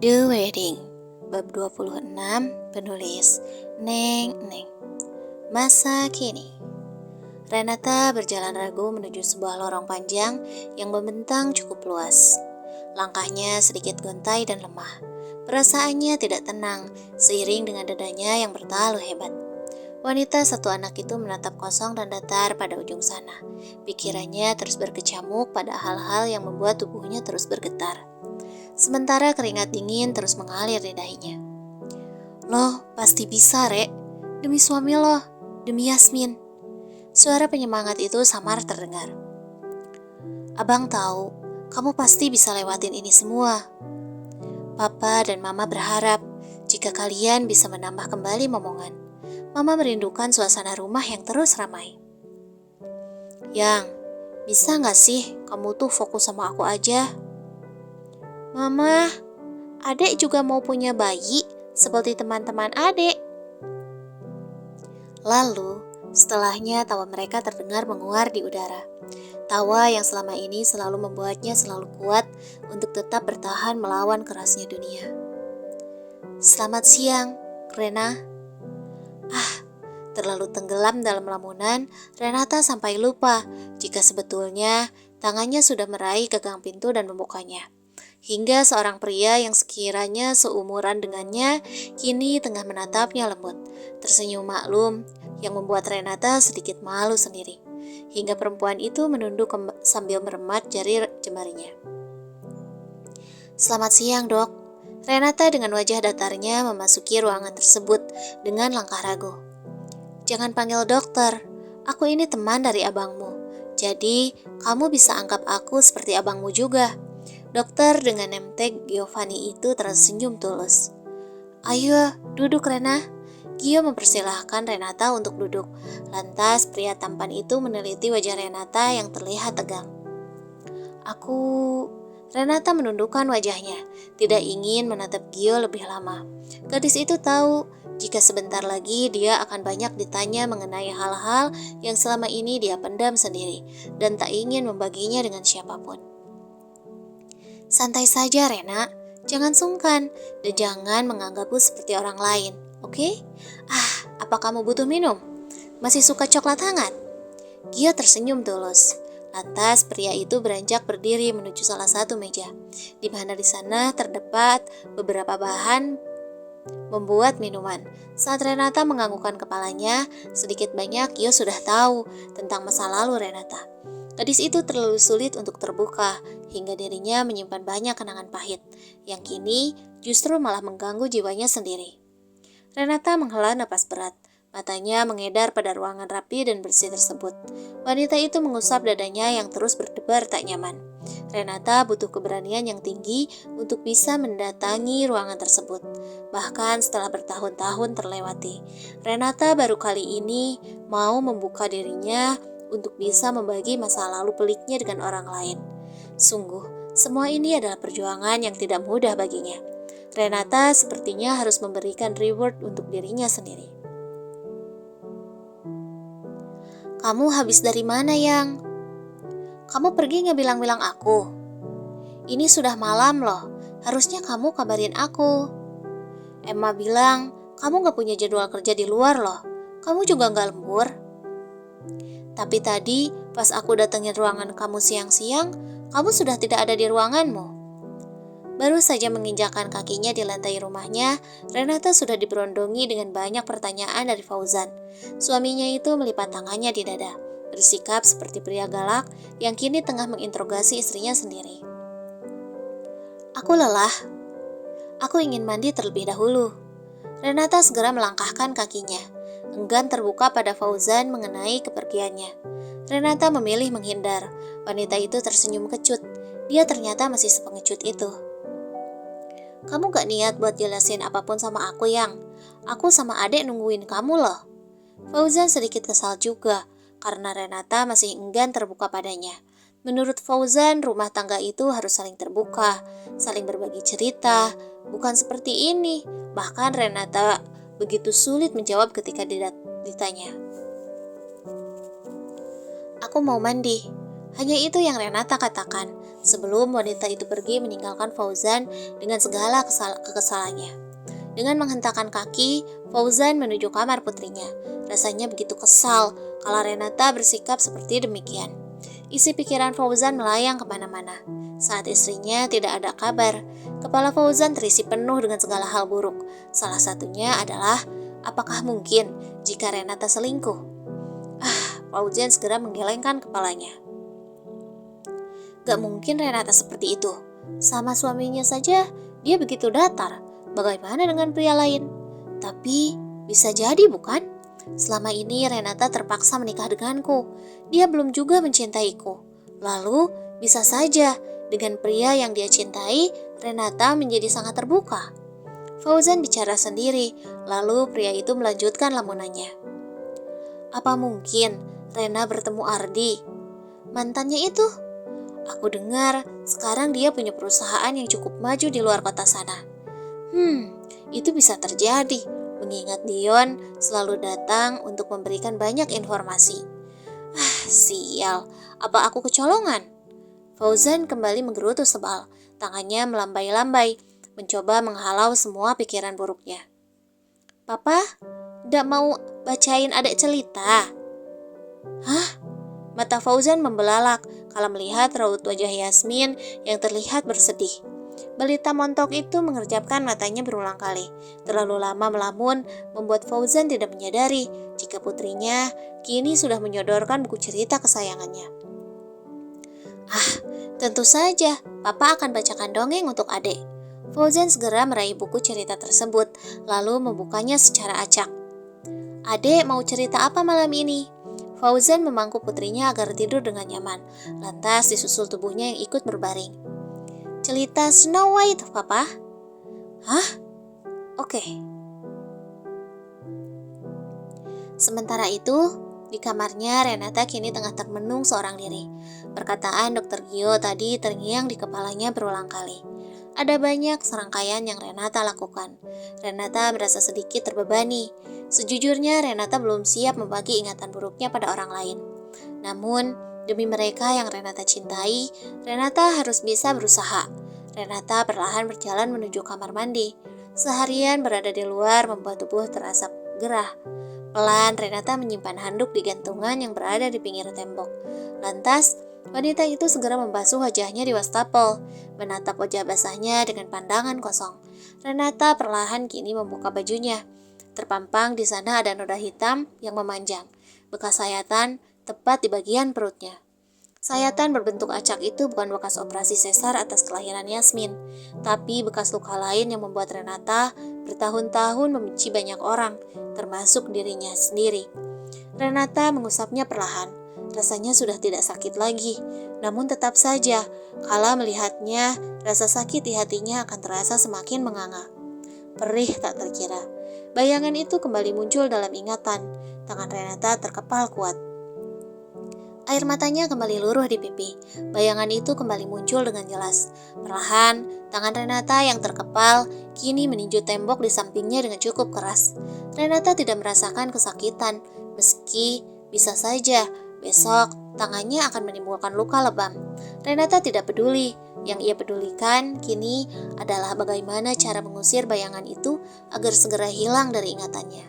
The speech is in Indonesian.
The Wedding, bab 26, penulis Neng. Masa kini, Renata berjalan ragu menuju sebuah lorong panjang yang membentang cukup luas. Langkahnya sedikit gontai dan lemah. Perasaannya tidak tenang, seiring dengan dadanya yang bertalu hebat. Wanita satu anak itu menatap kosong dan datar pada ujung sana. Pikirannya terus berkecamuk pada hal-hal yang membuat tubuhnya terus bergetar. Sementara keringat dingin terus mengalir di dahinya. Loh, pasti bisa, Rek. Demi suami loh, demi Yasmin. Suara penyemangat itu samar terdengar. Abang tahu, kamu pasti bisa lewatin ini semua. Papa dan Mama berharap jika kalian bisa menambah kembali momongan. Mama merindukan suasana rumah yang terus ramai. Yang, bisa gak sih kamu tuh fokus sama aku aja? Mama, adek juga mau punya bayi seperti teman-teman adek. Lalu, setelahnya tawa mereka terdengar menguar di udara. Tawa yang selama ini selalu membuatnya selalu kuat untuk tetap bertahan melawan kerasnya dunia. Selamat siang, Rena. Terlalu tenggelam dalam lamunan, Renata sampai lupa jika sebetulnya tangannya sudah meraih gagang pintu dan membukanya. Hingga seorang pria yang sekiranya seumuran dengannya kini tengah menatapnya lembut, tersenyum maklum yang membuat Renata sedikit malu sendiri. Hingga perempuan itu menunduk sambil meremat jari jemarinya. Selamat siang, Dok. Renata dengan wajah datarnya memasuki ruangan tersebut dengan langkah ragu. Jangan panggil dokter, aku ini teman dari abangmu. Jadi, kamu bisa anggap aku seperti abangmu juga. Dokter dengan nemtek Giovanni itu tersenyum tulus. Ayo, duduk Rena. Gio mempersilahkan Renata untuk duduk. Lantas pria tampan itu meneliti wajah Renata yang terlihat tegang. Renata menundukkan wajahnya, tidak ingin menatap Gio lebih lama. Gadis itu tahu jika sebentar lagi dia akan banyak ditanya mengenai hal-hal yang selama ini dia pendam sendiri dan tak ingin membaginya dengan siapapun. Santai saja Rena, jangan sungkan dan jangan menganggapku seperti orang lain, oke? Apa kamu butuh minum? Masih suka coklat hangat? Gio tersenyum tulus. Lantas pria itu beranjak berdiri menuju salah satu meja, di mana di sana terdapat beberapa bahan membuat minuman. Saat Renata menganggukkan kepalanya, sedikit banyak Gio sudah tahu tentang masa lalu Renata. Gadis itu terlalu sulit untuk terbuka, hingga dirinya menyimpan banyak kenangan pahit, yang kini justru malah mengganggu jiwanya sendiri. Renata menghela napas berat, matanya mengedar pada ruangan rapi dan bersih tersebut. Wanita itu mengusap dadanya yang terus berdebar tak nyaman. Renata butuh keberanian yang tinggi untuk bisa mendatangi ruangan tersebut. Bahkan setelah bertahun-tahun terlewati, Renata baru kali ini mau membuka dirinya untuk bisa membagi masa lalu peliknya dengan orang lain. Sungguh, semua ini adalah perjuangan yang tidak mudah baginya. Renata sepertinya harus memberikan reward untuk dirinya sendiri. Kamu habis dari mana, Yang? Kamu pergi nggak bilang-bilang aku? Ini sudah malam loh, harusnya kamu kabarin aku. Emma bilang, kamu nggak punya jadwal kerja di luar loh, kamu juga nggak lembur. Tapi tadi pas aku datengin ruangan kamu siang-siang, kamu sudah tidak ada di ruanganmu. Baru saja menginjakkan kakinya di lantai rumahnya, Renata sudah diberondongi dengan banyak pertanyaan dari Fauzan. Suaminya itu melipat tangannya di dada, bersikap seperti pria galak yang kini tengah menginterogasi istrinya sendiri. Aku lelah. Aku ingin mandi terlebih dahulu. Renata segera melangkahkan kakinya, enggan terbuka pada Fauzan mengenai kepergiannya. Renata memilih menghindar. Wanita itu tersenyum kecut. Dia ternyata masih sepengecut itu. Kamu gak niat buat jelasin apapun sama aku, Yang? Aku sama adek nungguin kamu loh. Fauzan sedikit kesal juga, karena Renata masih enggan terbuka padanya. Menurut Fauzan, rumah tangga itu harus saling terbuka, saling berbagi cerita, bukan seperti ini. Bahkan Renata begitu sulit menjawab ketika ditanya. Aku mau mandi. Hanya itu yang Renata katakan, sebelum wanita itu pergi meninggalkan Fauzan dengan segala kekesalannya. Dengan menghentakkan kaki, Fauzan menuju kamar putrinya. Rasanya begitu kesal kalau Renata bersikap seperti demikian. Isi pikiran Fauzan melayang kemana-mana. Saat istrinya tidak ada kabar, kepala Fauzan terisi penuh dengan segala hal buruk. Salah satunya adalah, apakah mungkin jika Renata selingkuh? Fauzan segera menggelengkan kepalanya. Gak mungkin Renata seperti itu. Sama suaminya saja, dia begitu datar. Bagaimana dengan pria lain? Tapi, bisa jadi bukan? Selama ini Renata terpaksa menikah denganku. Dia belum juga mencintaiku. Lalu, bisa saja dengan pria yang dia cintai, Renata menjadi sangat terbuka. Fauzan bicara sendiri, lalu pria itu melanjutkan lamunannya. Apa mungkin Rena bertemu Ardi? Mantannya itu? Aku dengar sekarang dia punya perusahaan yang cukup maju di luar kota sana. Itu bisa terjadi, mengingat Dion selalu datang untuk memberikan banyak informasi. Sial, apa aku kecolongan? Fauzan kembali menggerutu sebal, tangannya melambai-lambai, mencoba menghalau semua pikiran buruknya. Papa, ndak mau bacain adek cerita? Hah? Mata Fauzan membelalak kalau melihat raut wajah Yasmin yang terlihat bersedih. Balita montok itu mengerjapkan matanya berulang kali. Terlalu lama melamun membuat Fauzan tidak menyadari jika putrinya kini sudah menyodorkan buku cerita kesayangannya. Tentu saja, Papa akan bacakan dongeng untuk adek. Fauzan segera meraih buku cerita tersebut, lalu membukanya secara acak. Adek mau cerita apa malam ini? Fauzan memangku putrinya agar tidur dengan nyaman, lantas disusul tubuhnya yang ikut berbaring. Cerita Snow White, Papa. Hah? Oke. Sementara itu, di kamarnya Renata kini tengah termenung seorang diri. Perkataan Dr. Gio tadi terngiang di kepalanya berulang kali. Ada banyak serangkaian yang Renata lakukan. Renata merasa sedikit terbebani. Sejujurnya Renata belum siap membagi ingatan buruknya pada orang lain. Namun, demi mereka yang Renata cintai, Renata harus bisa berusaha. Renata perlahan berjalan menuju kamar mandi. Seharian berada di luar membuat tubuh terasa gerah. Pelan Renata menyimpan handuk di gantungan yang berada di pinggir tembok. Lantas, wanita itu segera membasuh wajahnya di wastafel, menatap wajah basahnya dengan pandangan kosong. Renata perlahan kini membuka bajunya. Terpampang di sana ada noda hitam yang memanjang, bekas sayatan tepat di bagian perutnya. Sayatan berbentuk acak itu bukan bekas operasi sesar atas kelahiran Yasmin, tapi bekas luka lain yang membuat Renata bertahun-tahun membenci banyak orang, termasuk dirinya sendiri. Renata mengusapnya perlahan. Rasanya sudah tidak sakit lagi, namun tetap saja, kala melihatnya, rasa sakit di hatinya akan terasa semakin menganga. Perih tak terkira. Bayangan itu kembali muncul dalam ingatan. Tangan Renata terkepal kuat. Air matanya kembali luruh di pipi. Bayangan itu kembali muncul dengan jelas. Perlahan, tangan Renata yang terkepal kini meninju tembok di sampingnya dengan cukup keras. Renata tidak merasakan kesakitan, meski bisa saja besok tangannya akan menimbulkan luka lebam. Renata tidak peduli. Yang ia pedulikan kini adalah bagaimana cara mengusir bayangan itu agar segera hilang dari ingatannya.